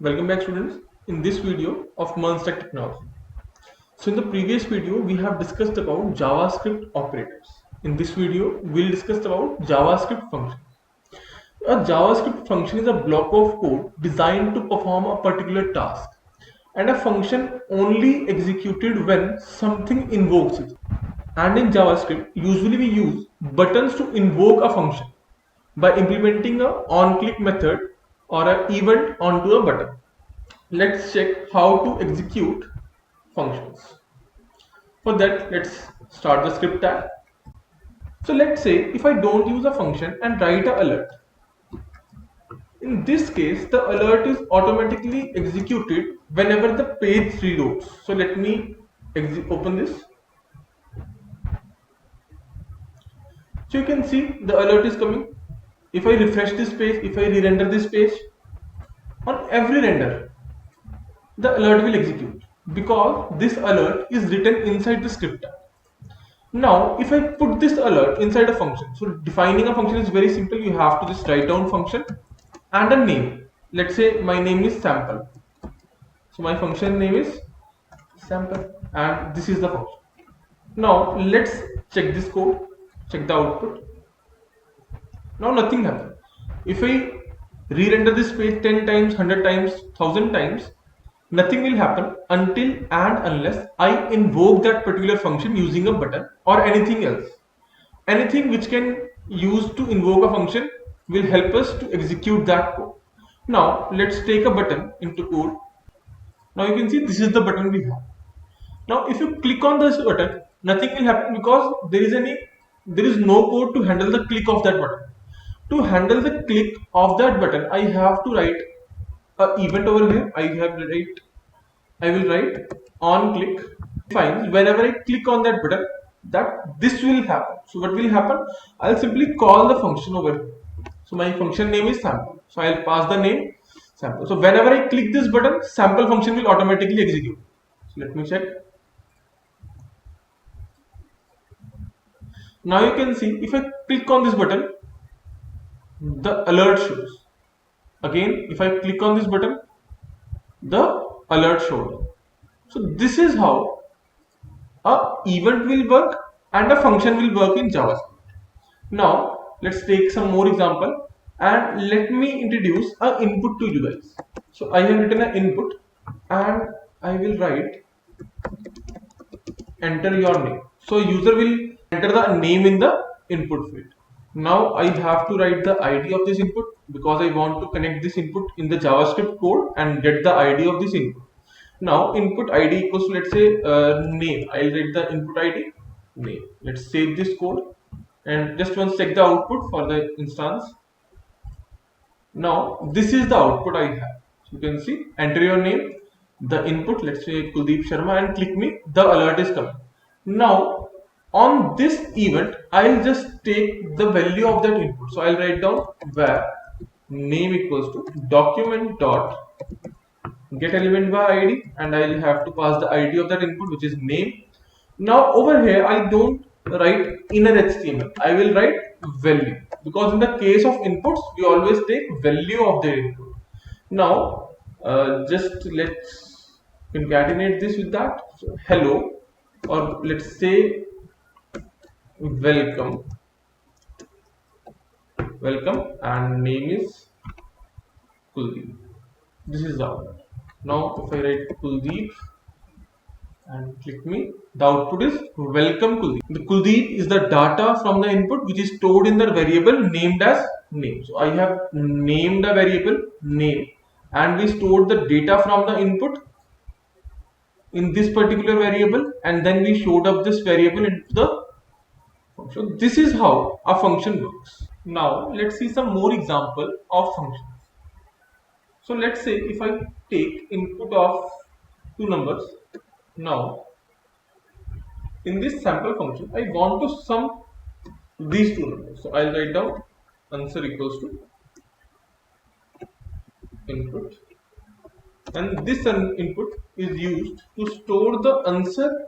Welcome back students in this video of Tech Technology. So in the previous video we have discussed about JavaScript operators. In this video we'll discuss about JavaScript functions. A JavaScript function is a block of code designed to perform a particular task, and a function only executed when something invokes it. And in JavaScript usually we use buttons to invoke a function by implementing a onclick method or an event onto a button. Let's check how to execute functions. For that, let's start the script tag. So let's say if I don't use a function and write an alert. In this case, the alert is automatically executed whenever the page reloads. So let me open this. So you can see the alert is coming. If I refresh this page, if I re-render this page, on every render, the alert will execute because this alert is written inside the script tag. Now, if I put this alert inside a function, so defining a function is very simple. You have to just write down function and a name. Let's say my name is sample. So my function name is sample and this is the function. Now let's check this code, check the output. Now nothing happened. If I re-render this page 10 times, 100 times, 1000 times, nothing will happen until and unless I invoke that particular function using a button or anything else. Anything which can use to invoke a function will help us to execute that code. Now let's take a button into code. Now you can see this is the button we have. Now if you click on this button, nothing will happen because there is no code to handle the click of that button. To handle the click of that button, I have to write an event over here. I will write onclick defines whenever I click on that button that this will happen. So what will happen? I'll simply call the function over here. So my function name is sample. So I'll pass the name sample. So whenever I click this button, sample function will automatically execute. So let me check. Now you can see if I click on this button, the alert shows. Again, if I click on this button, the alert shows. So this is how a event will work and a function will work in JavaScript. Now let's take some more example and let me introduce an input to you guys. So I have written an input and I will write enter your name. So user will enter the name in the input field. Now I have to write the ID of this input because I want to connect this input in the JavaScript code and get the ID of this input. Now input ID equals to, let's say name. I'll write the input ID name. Let's save this code and just once check the output for the instance. Now this is the output I have. So you can see enter your name, the input, let's say Kuldeep Sharma, and click me, the alert is coming. Now on this event I'll just take the value of that input. So I'll write down where name equals to document dot get element by ID and I'll have to pass the ID of that input, which is name. Now over here I don't write inner HTML, I will write value because in the case of inputs we always take value of the input. Now just let's concatenate this with that. So hello, or let's say welcome, and name is Kuldeep. This is the output. Now if I write Kuldeep and click me, the output is welcome Kuldeep. The Kuldeep is the data from the input which is stored in the variable named as name. So I have named a variable name and we stored the data from the input in this particular variable and then we showed up this variable into the function. This is how a function works. Now let's see some more example of functions. So let's say if I take input of two numbers. Now in this sample function I want to sum these two numbers. So I'll write down answer equals to input, and this input is used to store the answer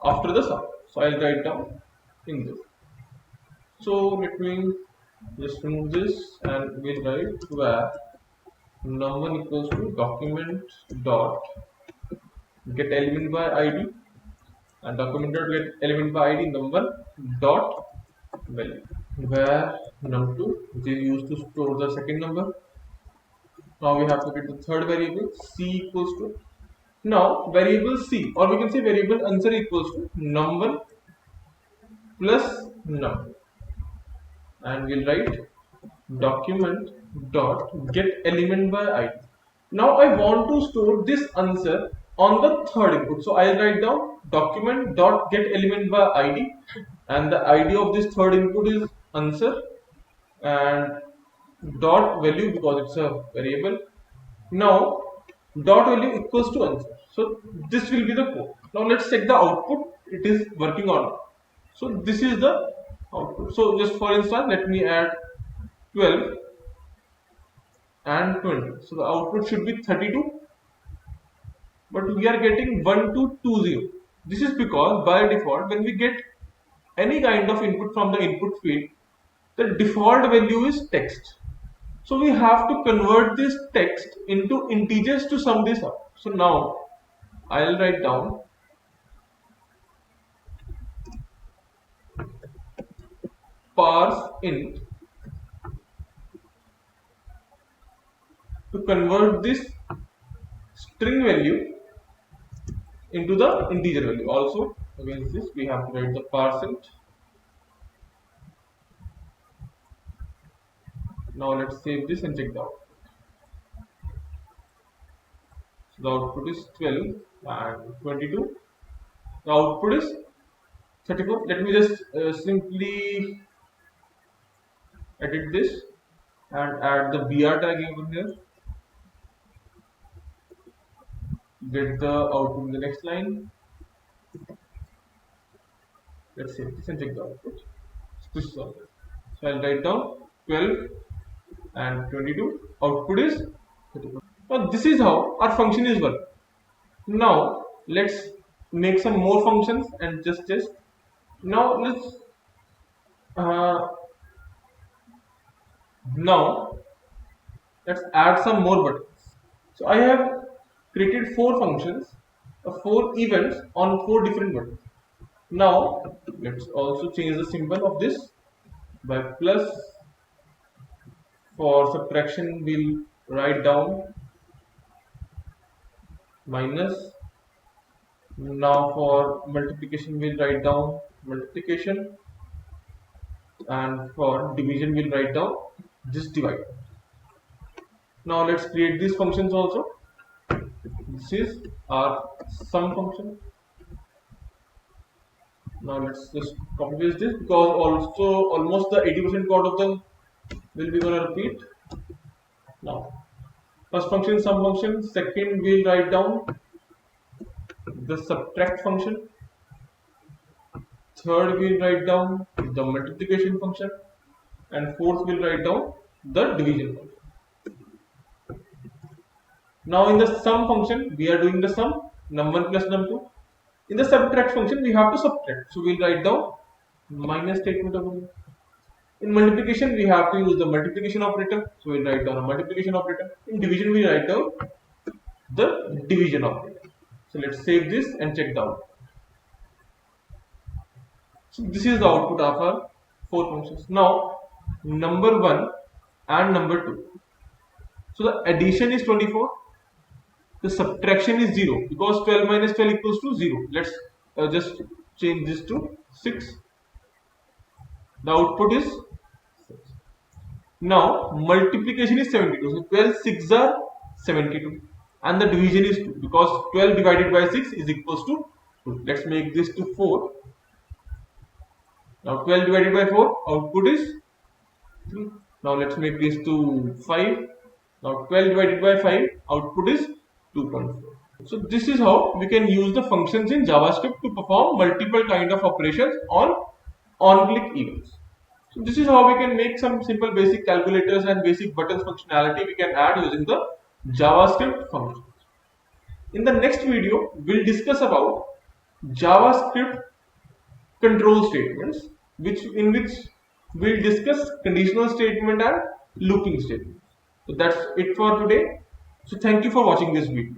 after the sum. So I'll write down in this. So let me just remove this and we'll write where num1 equals to document dot get element by id, and document dot get element by id num1 dot value, where num2 which is used to store the second number. Now we have to get the third variable c equals to, now variable c, or we can say variable answer equals to num1 plus num, and we'll write document dot get element by id. Now I want to store this answer on the third input, so I'll write down document dot get element by id, and the id of this third input is answer, and dot value because it's a variable. Now dot value equals to answer, so this will be the code. Now let's check the output, it is working or not. So this is the output. So just for instance, let me add 12 and 20, so the output should be 32, but we are getting 1220. This is because by default when we get any kind of input from the input field, the default value is text. So we have to convert this text into integers to sum this up. So now I'll write down parse int to convert this string value into the integer value. Also against this we have to write the parse int. Now let's save this and check the output. So the output is 12 and 22. The output is 34. Let me just simply edit this and add the br tag over here. Get the output in the next line. Let's save this and check the output. This is all. So I'll write down 12 and 22. Output is 34. Now this is how our function is working. Now let's make some more functions and just test. Now let's add some more buttons. So I have created 4 functions, 4 events on 4 different buttons. Now let's also change the symbol of this by plus. For subtraction we'll write down minus. Now for multiplication we'll write down multiplication, and for division we'll write down just divide. Now let's create these functions also. This is our sum function. Now let's just copy paste this, because also almost the 80% code of them will be gonna repeat. Now first function sum function, second we'll write down the subtract function, third we'll write down the multiplication function, and fourth we'll write down the division function. Now in the sum function we are doing the sum num1 plus num2. In the subtract function we have to subtract, so we'll write down minus statement over here. In multiplication we have to use the multiplication operator, so we'll write down a multiplication operator. In division we write down the division operator. So let's save this and check the output. So this is the output of our 4 functions. Now number 1 and number 2. So the addition is 24. The subtraction is 0, because 12 minus 12 equals to 0. Let's just change this to 6. The output is 6. Now multiplication is 72. So 12 6 are 72, and the division is 2, because 12 divided by 6 is equals to 2. Let's make this to 4. Now 12 divided by 4, output is 3. Now let's make this to 5. Now 12 divided by 5, output is 2.4. So this is how we can use the functions in JavaScript to perform multiple kind of operations on click events. So this is how we can make some simple basic calculators and basic buttons functionality we can add using the JavaScript functions. In the next video, we'll discuss about JavaScript control statements, in which we'll discuss conditional statement and looping statements. So that's it for today. So thank you for watching this video.